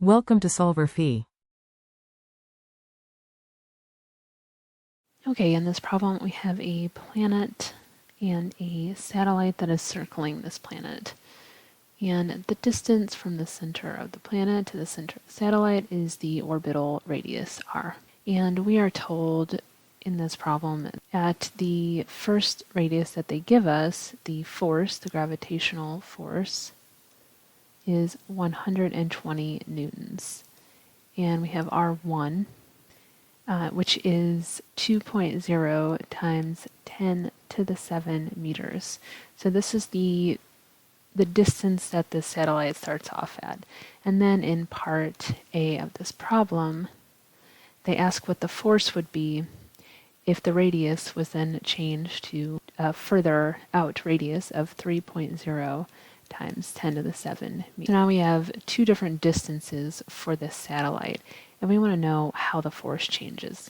Welcome to solverfy. Okay, in this problem we have a planet and a satellite that is circling this planet. And the distance from the center of the planet to the center of the satellite is the orbital radius r. And we are told in this problem at the first radius that they give us, the force, the gravitational force, is 120 newtons. And we have R1, which is 2.0 times 10 to the 7 meters. So this is the distance that the satellite starts off at. And then in part A of this problem, they ask what the force would be if the radius was then changed to a further out radius of 3.0 times 10 to the 7 meters. So now we have two different distances for this satellite, and we want to know how the force changes.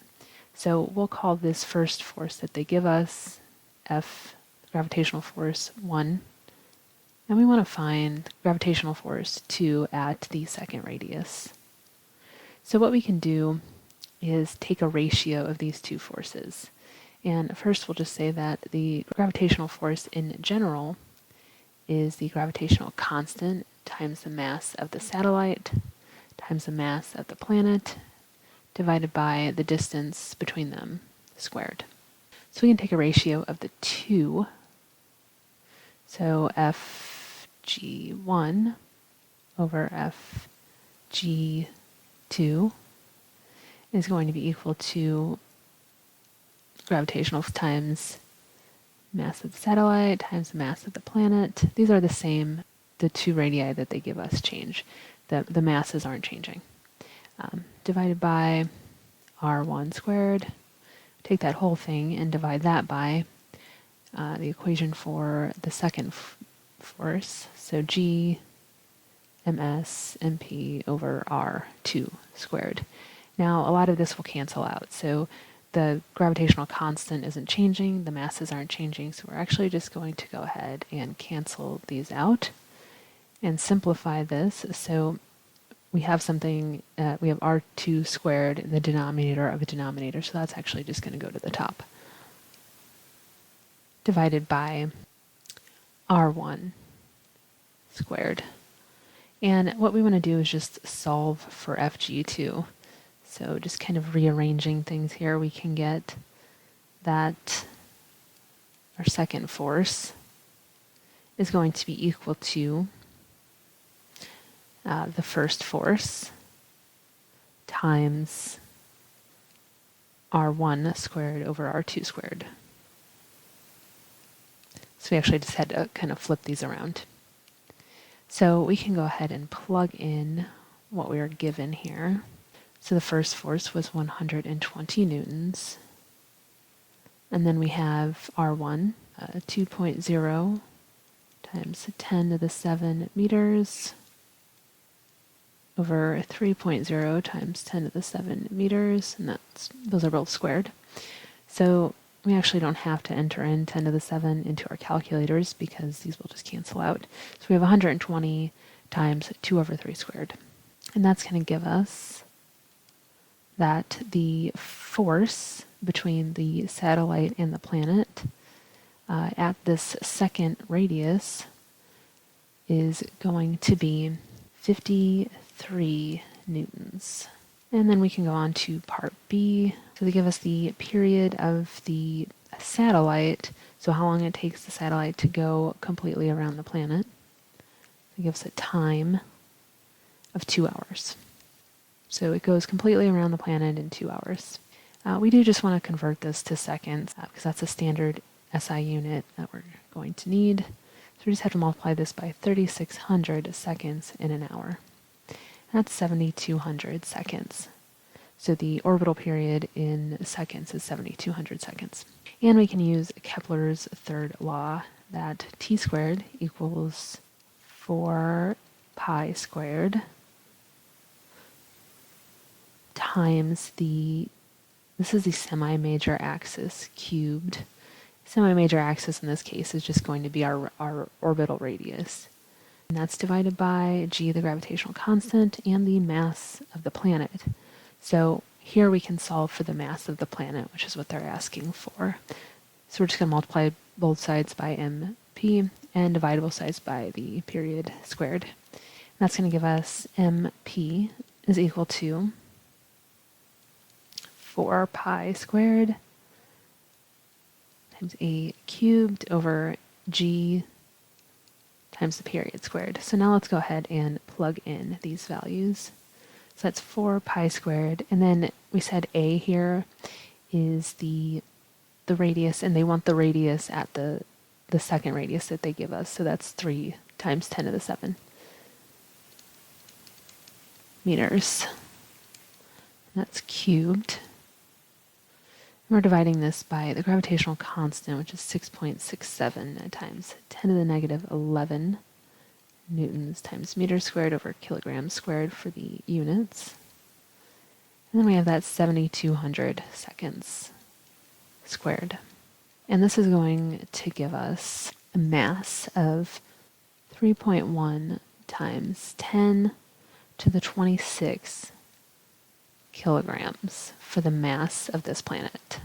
So we'll call this first force that they give us F, gravitational force 1, and we want to find gravitational force 2 at the second radius. So what we can do is take a ratio of these two forces. And first we'll just say that the gravitational force in general is the gravitational constant times the mass of the satellite times the mass of the planet divided by the distance between them squared. So we can take a ratio of the two. So Fg1 over Fg2 is going to be equal to gravitational times mass of the satellite times the mass of the planet. These are the same, the two radii that they give us change. The masses aren't changing. Divided by r1 squared. Take that whole thing and divide that by the equation for the second force. So G ms mp over r2 squared. Now, a lot of this will cancel out. So the gravitational constant isn't changing, the masses aren't changing, so we're actually just going to go ahead and cancel these out and simplify this. So we have something, we have r2 squared in the denominator of a denominator, so that's actually just going to go to the top. Divided by r1 squared. And what we want to do is just solve for Fg2. So just kind of rearranging things here, we can get that our second force is going to be equal to the first force times r1 squared over r2 squared. So we actually just had to kind of flip these around. So we can go ahead and plug in what we are given here. So the first force was 120 newtons. And then we have R1, 2.0 times 10 to the 7 meters over 3.0 times 10 to the 7 meters, and those are both squared. So we actually don't have to enter in 10 to the 7 into our calculators because these will just cancel out. So we have 120 times 2 over 3 squared. And that's going to give us that the force between the satellite and the planet at this second radius is going to be 53 newtons. And then we can go on to part B. So they give us the period of the satellite, so how long it takes the satellite to go completely around the planet. They give us a time of 2 hours. So it goes completely around the planet in 2 hours. We do just want to convert this to seconds because that's a standard SI unit that we're going to need. So we just have to multiply this by 3,600 seconds in an hour. That's 7,200 seconds. So the orbital period in seconds is 7,200 seconds. And we can use Kepler's third law that t squared equals 4 pi squared times this is the semi-major axis cubed. Semi-major axis in this case is just going to be our orbital radius. And that's divided by g, the gravitational constant, and the mass of the planet. So here we can solve for the mass of the planet, which is what they're asking for. So we're just going to multiply both sides by mp and divide both sides by the period squared. And that's going to give us mp is equal to 4 pi squared times a cubed over g times the period squared. So now let's go ahead and plug in these values. So that's 4 pi squared, and then we said a here is the radius, and they want the radius at the second radius that they give us, so that's 3 times 10 to the 7 meters. That's cubed. And we're dividing this by the gravitational constant, which is 6.67 times 10 to the negative 11 newtons times meters squared over kilograms squared for the units. And then we have that 7,200 seconds squared. And this is going to give us a mass of 3.1 times 10 to the 26 kilograms for the mass of this planet.